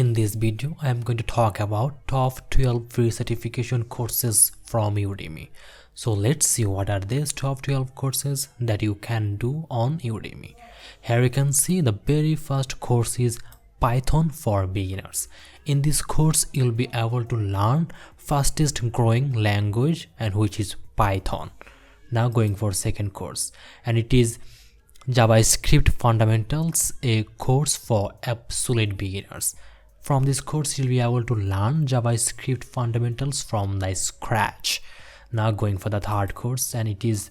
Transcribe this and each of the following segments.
In this video, I am going to talk about top 12 free certification courses from Udemy. So let's see what are these top 12 courses that you can do on Udemy. Here you can see the very first course is Python for beginners. In this course, you'll be able to learn fastest growing language and which is Python. Now going for second course, and it is Javascript Fundamentals, a course for absolute beginners. From this course, you'll be able to learn JavaScript fundamentals from the scratch. Now going for the third course, and it is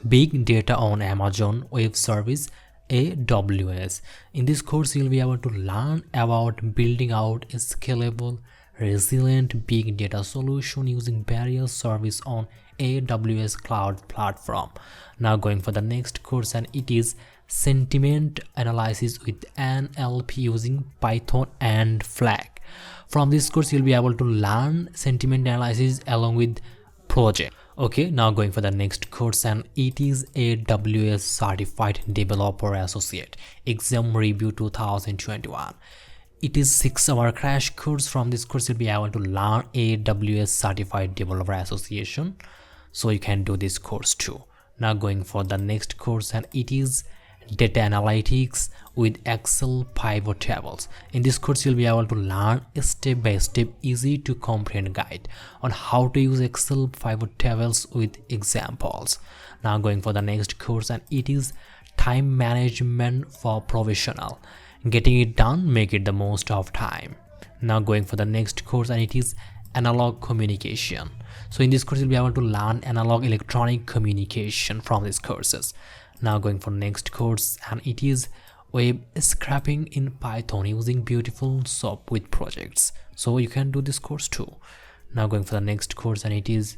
Big Data on Amazon Web Service, AWS. In this course, you'll be able to learn about building out a scalable, resilient big data solution using various services on AWS cloud platform. Now going for the next course, and it is Sentiment Analysis with NLP using Python and Flask. From this course, you'll be able to learn sentiment analysis along with project. Okay, now going for the next course, and it is AWS Certified Developer Associate Exam Review 2021. It is 6-hour crash course. From this course, you'll be able to learn AWS Certified Developer Association. So you can do this course too. Now going for the next course, and it is Data Analytics with Excel PivotTables. In this course, you'll be able to learn a step-by-step, easy to comprehend guide on how to use Excel PivotTables with examples. Now going for the next course, and it is Time Management for Professional. Getting it done, make it the most of time. Now going for the next course, and it is Analog Communication. So in this course, you'll be able to learn analog electronic communication from these courses. Now going for next course, and it is Web Scraping in Python using Beautiful SOAP with projects. So you can do this course too. Now going for the next course, and it is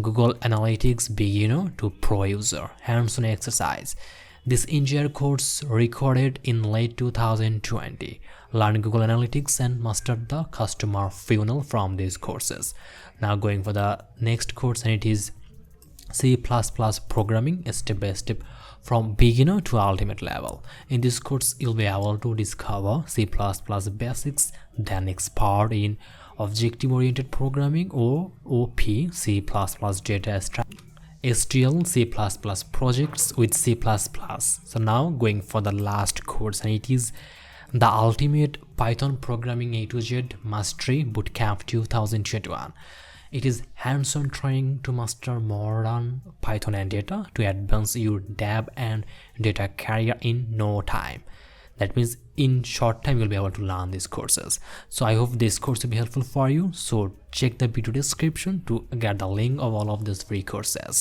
Google Analytics Beginner to Pro User Hands-on Exercise. This entire course recorded in late 2020. Learn Google Analytics and master the customer funnel from these courses. Now going for the next course, and it is C++ programming, a step-by-step from beginner to ultimate level. In this course, you'll be able to discover C++ basics, then expert in objective-oriented programming or OP, C++ data structure, STL, C++ projects with C++. So now going for the last course, and it is the Ultimate Python Programming A to Z Mastery Bootcamp 2021. It is hands-on training to master modern Python and data to advance your dev and data career in no time. That means in short time you'll be able to learn these courses. So I hope this course will be helpful for you. So check the video description to get the link of all of these free courses.